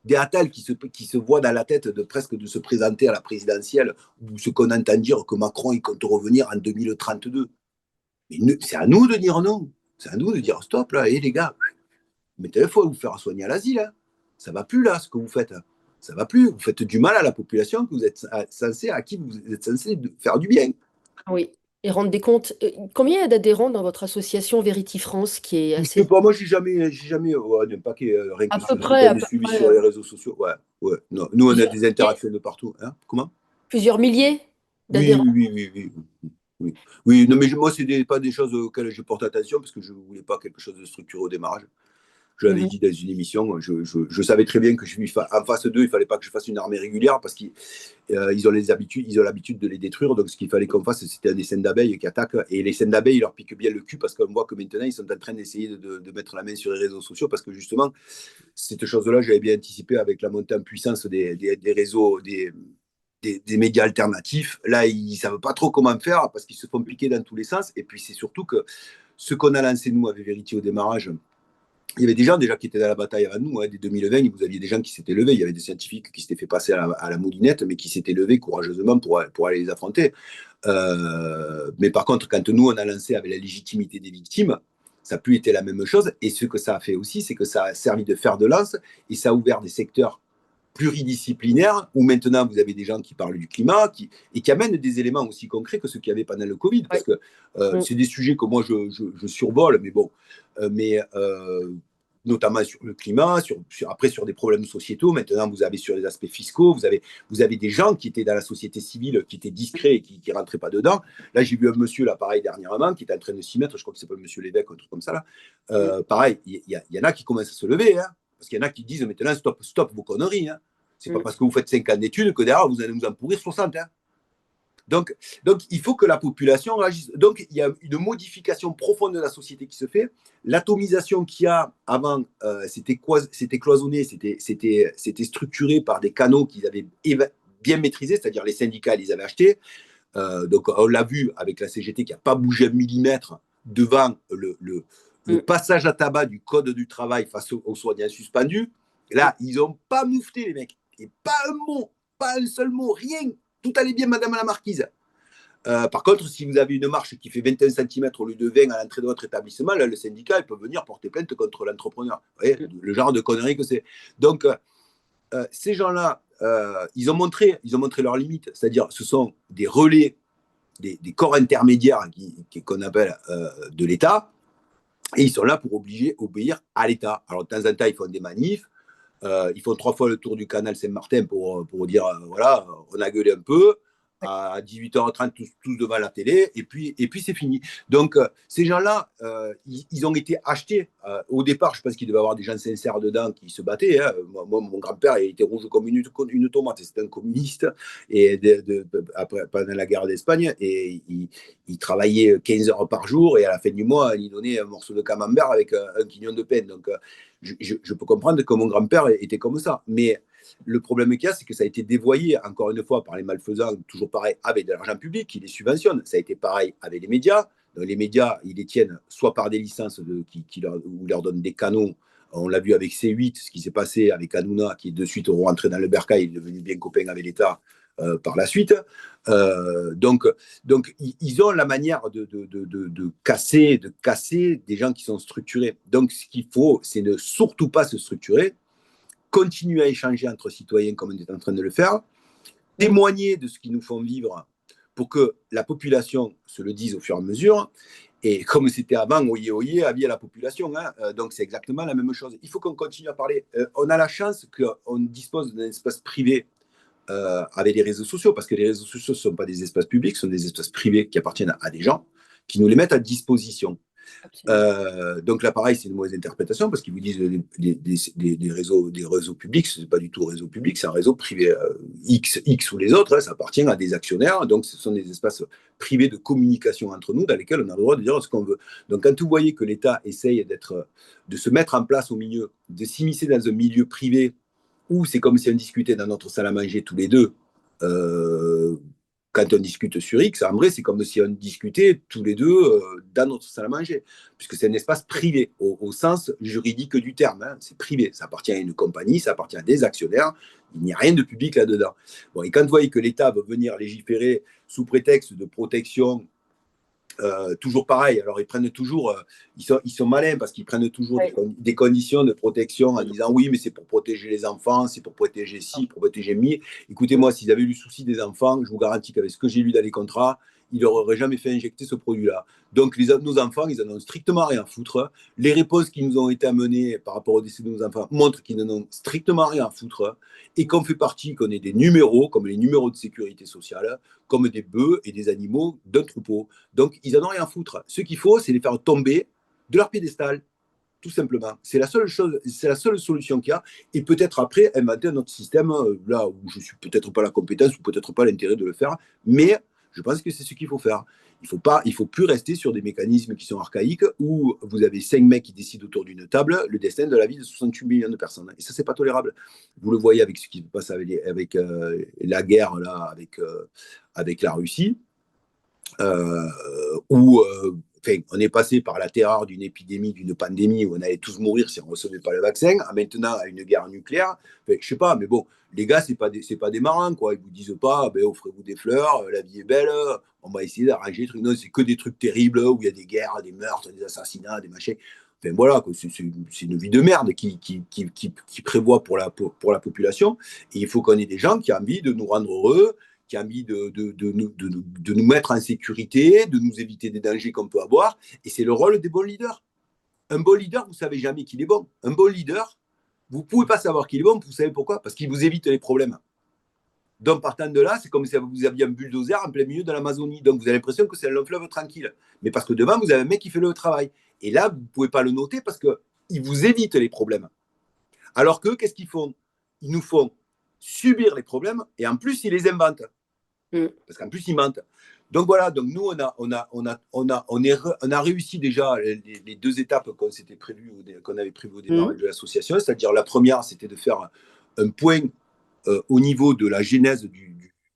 Des Attal qui se voient dans la tête presque de se présenter à la présidentielle, ou ce qu'on entend dire que Macron il compte revenir en 2032. Mais c'est à nous de dire non. C'est à nous de dire stop, là, les gars, mettez le feu, vous faire soigner à l'asile. Hein. Ça va plus, là, ce que vous faites. Ça va plus. Vous faites du mal à la population que vous êtes à qui vous êtes censé faire du bien. Oui. Et rendre des comptes. Combien il y a d'adhérents dans votre association Vérity France qui est Je sais assez. pas, moi, j'ai jamais ouais, un paquet, rien À que peu sur près, on à est peu suivi près sur les réseaux sociaux. Ouais, ouais. Non. Nous, on a plusieurs des milliers, interactions de partout. Hein. Comment? plusieurs milliers Oui, d'adhérents. oui, oui, oui, oui. Oui, oui non, mais moi, pas des choses auxquelles je porte attention parce que je ne voulais pas quelque chose de structuré au démarrage. Je l'avais Mhm. dit dans une émission, je savais très bien que en face d'eux, il ne fallait pas que je fasse une armée régulière parce qu'ils ils ont l'habitude de les détruire. Donc, ce qu'il fallait qu'on fasse, c'était des scènes d'abeilles qui attaquent. Et les scènes d'abeilles, ils leur piquent bien le cul parce qu'on voit que maintenant, ils sont en train d'essayer de mettre la main sur les réseaux sociaux parce que justement, cette chose-là, j'avais bien anticipé avec la montée en puissance des réseaux, des médias alternatifs. Là, ils ne savent pas trop comment faire parce qu'ils se font piquer dans tous les sens. Et puis, c'est surtout que ce qu'on a lancé, nous, avec Vérité au démarrage, il y avait des gens déjà qui étaient dans la bataille avant nous. Hein, dès 2020, vous aviez des gens qui s'étaient levés. Il y avait des scientifiques qui s'étaient fait passer à la moulinette, mais qui s'étaient levés courageusement pour aller les affronter. Mais par contre, quand nous, on a lancé avec la légitimité des victimes, ça n'a plus été la même chose. Et ce que ça a fait aussi, c'est que ça a servi de fer de lance et ça a ouvert des secteurs pluridisciplinaires où maintenant vous avez des gens qui parlent du climat et qui amènent des éléments aussi concrets que ceux qu'il y avait pendant le Covid. Parce Ouais. que Mm. c'est des sujets que moi je survole, mais bon. Notamment sur le climat, après sur des problèmes sociétaux. Maintenant, vous avez sur les aspects fiscaux, vous avez des gens qui étaient dans la société civile, qui étaient discrets et qui ne rentraient pas dedans. Là, j'ai vu un monsieur, là, pareil, dernièrement, qui était en train de s'y mettre, je crois que c'est pas monsieur Lévesque, un truc comme ça. Là. Pareil, il y en a qui commencent à se lever, hein, parce qu'il y en a qui disent maintenant, stop vos conneries. Hein. C'est pas Mm. parce que vous faites 5 ans d'études que derrière, vous allez nous en pourrir 60. Hein. Donc, il faut que la population réagisse. Donc, il y a une modification profonde de la société qui se fait. L'atomisation qu'il y a avant, c'était cloisonné, c'était structuré par des canaux qu'ils avaient bien maîtrisés, c'est-à-dire les syndicats, ils avaient acheté. Donc, on l'a vu avec la CGT qui n'a pas bougé un millimètre devant le passage à tabac du code du travail face aux soignants suspendus, là, ils n'ont pas moufté, les mecs. Et pas un mot, pas un seul mot, rien. Tout allait bien, madame la marquise. Par contre, si vous avez une marche qui fait 21 cm au lieu de 20 à l'entrée de votre établissement, là, le syndicat, il peut venir porter plainte contre l'entrepreneur. Vous voyez, le genre de conneries que c'est. Donc, ces gens-là, ils ont montré leurs limites. C'est-à-dire, ce sont des relais, des corps intermédiaires qu'on appelle de l'État, et ils sont là pour obéir à l'État. Alors, de temps en temps, ils font des manifs, ils font 3 fois le tour du canal Saint-Martin pour dire, voilà, on a gueulé un peu. À 18h30, tous devant la télé, et puis c'est fini. Donc, ces gens-là, ils ont été achetés. Au départ, je pense qu'il devait y avoir des gens sincères dedans qui se battaient. Hein. Moi, mon grand-père, il était rouge comme une tomate, c'était un communiste, et après, pendant la guerre d'Espagne, et il travaillait 15 heures par jour, et à la fin du mois, il donnait un morceau de camembert avec un quignon de pain. Donc, je peux comprendre que mon grand-père était comme ça. Mais le problème qu'il y a, c'est que ça a été dévoyé, encore une fois, par les malfaisants, toujours pareil, avec de l'argent public, qui les subventionne. Ça a été pareil avec les médias. Donc, les médias, ils les tiennent soit par des licences où ils leur donnent des canaux. On l'a vu avec C8, ce qui s'est passé avec Hanouna, qui est de suite rentré dans le bercail, il est devenu bien copain avec l'État par la suite. Donc, ils ont la manière de casser des gens qui sont structurés. Donc, ce qu'il faut, c'est ne surtout pas se structurer, continuer à échanger entre citoyens comme on est en train de le faire, témoigner de ce qu'ils nous font vivre pour que la population se le dise au fur et à mesure. Et comme c'était avant, oyez, oyez, avis à la population. Hein. Donc, c'est exactement la même chose. Il faut qu'on continue à parler. On a la chance qu'on dispose d'un espace privé avec les réseaux sociaux, parce que les réseaux sociaux ne sont pas des espaces publics, ce sont des espaces privés qui appartiennent à des gens qui nous les mettent à disposition. Donc là, pareil, c'est une mauvaise interprétation parce qu'ils vous disent des réseaux publics, ce n'est pas du tout un réseau public, c'est un réseau privé. X ou les autres, hein, ça appartient à des actionnaires, donc ce sont des espaces privés de communication entre nous dans lesquels on a le droit de dire ce qu'on veut. Donc quand vous voyez que l'État essaye de se mettre en place au milieu, de s'immiscer dans un milieu privé où c'est comme si on discutait dans notre salle à manger tous les deux, quand on discute sur X, en vrai, c'est comme si on discutait tous les deux dans notre salle à manger, puisque c'est un espace privé, au sens juridique du terme. Hein. C'est privé, ça appartient à une compagnie, ça appartient à des actionnaires, il n'y a rien de public là-dedans. Bon, et quand vous voyez que l'État veut venir légiférer sous prétexte de protection, toujours pareil, alors ils prennent toujours, ils sont malins parce qu'ils prennent toujours des conditions de protection en disant oui, mais c'est pour protéger les enfants, c'est pour protéger ci, pour protéger mi. Écoutez-moi, s'ils avaient eu le souci des enfants, je vous garantis qu'avec ce que j'ai lu dans les contrats, ils leur auraient jamais fait injecter ce produit-là. Donc nos enfants, ils en ont strictement rien à foutre. Les réponses qui nous ont été amenées par rapport au décès de nos enfants montrent qu'ils n'en ont strictement rien à foutre et qu'on fait partie, qu'on ait des numéros, comme les numéros de sécurité sociale, comme des bœufs et des animaux d'un troupeau. Donc, ils n'en ont rien à foutre. Ce qu'il faut, c'est les faire tomber de leur piédestal, tout simplement. C'est la seule chose, c'est la seule solution qu'il y a. Et peut-être après, inventer un autre système, là où je ne suis peut-être pas la compétence ou peut-être pas l'intérêt de le faire, mais je pense que c'est ce qu'il faut faire. Il faut plus rester sur des mécanismes qui sont archaïques où vous avez 5 mecs qui décident autour d'une table le destin de la vie de 68 millions de personnes. Et ça, c'est pas tolérable. Vous le voyez avec ce qui se passe avec la guerre là, avec la Russie. Où on est passé par la terreur d'une épidémie, d'une pandémie où on allait tous mourir si on ne recevait pas le vaccin, à maintenant à une guerre nucléaire. Je ne sais pas, mais bon, les gars, ce n'est pas des marrants, quoi. Ils ne vous disent pas, offrez-vous des fleurs, la vie est belle, on va essayer d'arranger des trucs. Non, c'est que des trucs terribles où il y a des guerres, des meurtres, des assassinats, des machins. Enfin, voilà, c'est une vie de merde qui prévoit pour la population. Et il faut qu'on ait des gens qui ont envie de nous rendre heureux, qui a envie de nous mettre en sécurité, de nous éviter des dangers qu'on peut avoir. Et c'est le rôle des bons leaders. Un bon leader, vous ne savez jamais qu'il est bon. Un bon leader, vous ne pouvez pas savoir qu'il est bon, vous savez pourquoi? Parce qu'il vous évite les problèmes. Donc, partant de là, c'est comme si vous aviez un bulldozer en plein milieu de l'Amazonie. Donc, vous avez l'impression que c'est un long fleuve tranquille. Mais parce que devant, vous avez un mec qui fait le travail. Et là, vous ne pouvez pas le noter parce qu'il vous évite les problèmes. Alors que, qu'est-ce qu'ils font? Ils nous font subir les problèmes et en plus, ils les inventent. Parce qu'en plus, ils mentent. Donc voilà, donc nous, on a réussi déjà les 2 étapes qu'on avait prévues au départ de l'association. C'est-à-dire, la première, c'était de faire un point au niveau de la genèse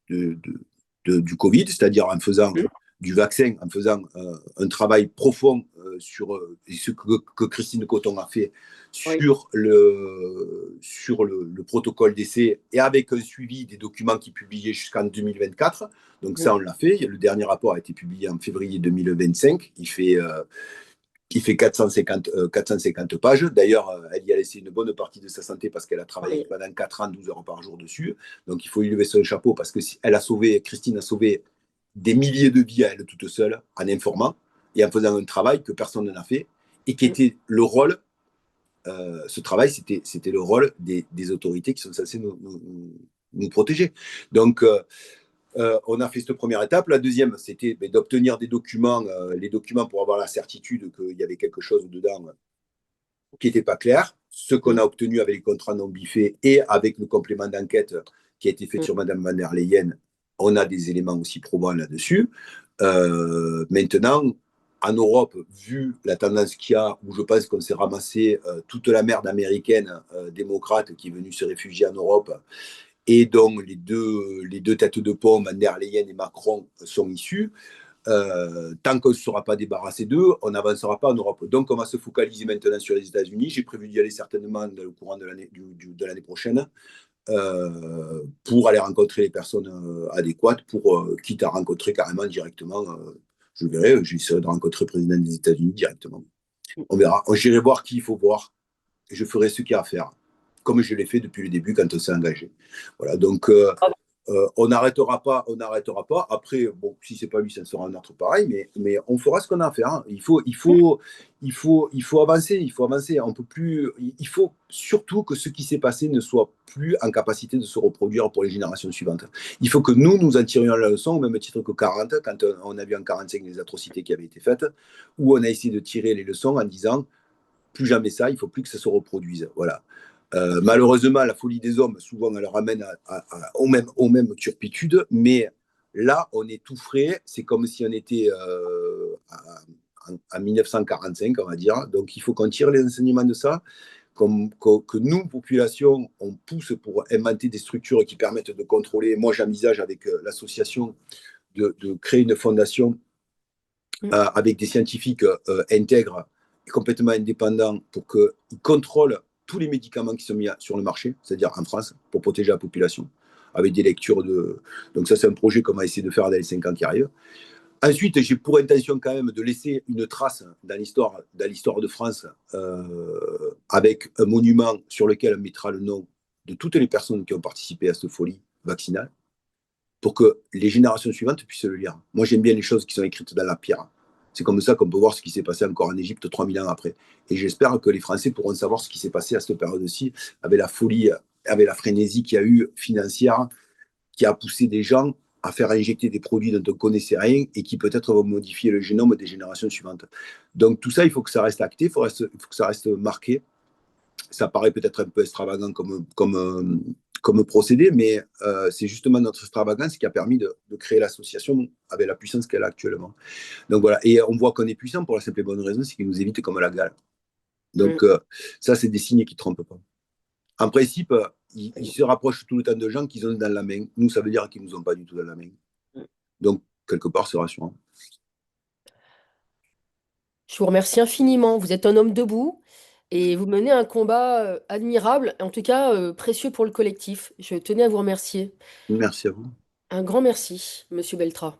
du Covid, c'est-à-dire en faisant du vaccin, en faisant un travail profond et ce que Christine Coton a fait Oui. sur le protocole d'essai et avec un suivi des documents qui publiaient jusqu'en 2024. Donc Mhm. ça, on l'a fait. Le dernier rapport a été publié en février 2025. Il fait 450 pages. D'ailleurs, elle y a laissé une bonne partie de sa santé parce qu'elle a travaillé Oui. pendant 4 ans, 12 heures par jour dessus. Donc, il faut lui lever son chapeau parce que si elle a sauvé, Christine a sauvé des milliers de vies à elle toute seule en informant et en faisant un travail que personne n'a fait et qui Mhm. était le rôle, ce travail, c'était le rôle des autorités qui sont censées nous protéger. Donc, on a fait cette première étape. La deuxième, c'était d'obtenir des documents, les documents pour avoir la certitude qu'il y avait quelque chose dedans qui n'était pas clair. Ce qu'on a obtenu avec les contrats non biffés et avec le complément d'enquête qui a été fait Mhm. sur Mme van der Leyen, on a des éléments aussi probants là-dessus. Maintenant, en Europe, vu la tendance qu'il y a, où je pense qu'on s'est ramassé toute la merde américaine démocrate qui est venue se réfugier en Europe, et dont les deux têtes de pont, Van der Leyen et Macron, sont issus. Tant qu'on ne sera pas débarrassé d'eux, on n'avancera pas en Europe. Donc, on va se focaliser maintenant sur les États-Unis. J'ai prévu d'y aller certainement dans le courant de l'année prochaine pour aller rencontrer les personnes adéquates, quitte à rencontrer carrément directement, je verrai, j'essaierai de rencontrer le président des États-Unis directement. On verra. J'irai voir qui il faut voir et je ferai ce qu'il y a à faire, comme je l'ai fait depuis le début quand on s'est engagé. Voilà, donc on n'arrêtera pas, on n'arrêtera pas. Après, bon, si c'est pas lui, ça sera un autre pareil, mais on fera ce qu'on a à faire. Hein. Il faut avancer, il faut avancer. On peut plus, il faut surtout que ce qui s'est passé ne soit plus en capacité de se reproduire pour les générations suivantes. Il faut que nous en tirions la leçon, au même titre que 40, quand on a vu en 45 les atrocités qui avaient été faites, où on a essayé de tirer les leçons en disant plus jamais ça, il ne faut plus que ça se reproduise. Voilà. Malheureusement, la folie des hommes, souvent, elle ramène aux mêmes turpitudes, mais là, on est tout frais. C'est comme si on était en 1945, on va dire. Donc, il faut qu'on tire les enseignements de ça, que nous, population, on pousse pour inventer des structures qui permettent de contrôler. Moi, j'envisage avec l'association de créer une fondation avec des scientifiques intègres et complètement indépendants pour qu'ils contrôlent tous les médicaments qui sont mis sur le marché, c'est-à-dire en France, pour protéger la population, avec des lectures de... Donc ça, c'est un projet qu'on va essayer de faire dans les 5 ans qui arrivent. Ensuite, j'ai pour intention quand même de laisser une trace dans l'histoire de France avec un monument sur lequel on mettra le nom de toutes les personnes qui ont participé à cette folie vaccinale pour que les générations suivantes puissent le lire. Moi, j'aime bien les choses qui sont écrites dans la pierre. C'est comme ça qu'on peut voir ce qui s'est passé encore en Égypte 3000 ans après. Et j'espère que les Français pourront savoir ce qui s'est passé à cette période-ci, avec la folie, avec la frénésie qu'il y a eu financière, qui a poussé des gens à faire injecter des produits dont on ne connaissait rien et qui peut-être vont modifier le génome des générations suivantes. Donc tout ça, il faut que ça reste acté, il faut que ça reste marqué. Ça paraît peut-être un peu extravagant comme procédé, mais c'est justement notre extravagance qui a permis de créer l'association avec la puissance qu'elle a actuellement. Donc voilà, et on voit qu'on est puissant pour la simple et bonne raison, c'est qu'il nous évite comme la gale. Donc ça, c'est des signes qui ne trompent pas. En principe, ils se rapprochent tout le temps de gens qu'ils ont dans la main. Nous, ça veut dire qu'ils ne nous ont pas du tout dans la main. Donc, quelque part, c'est rassurant. Je vous remercie infiniment. Vous êtes un homme debout et vous menez un combat admirable, en tout cas précieux pour le collectif. Je tenais à vous remercier. Merci à vous. Un grand merci, Monsieur Beltra.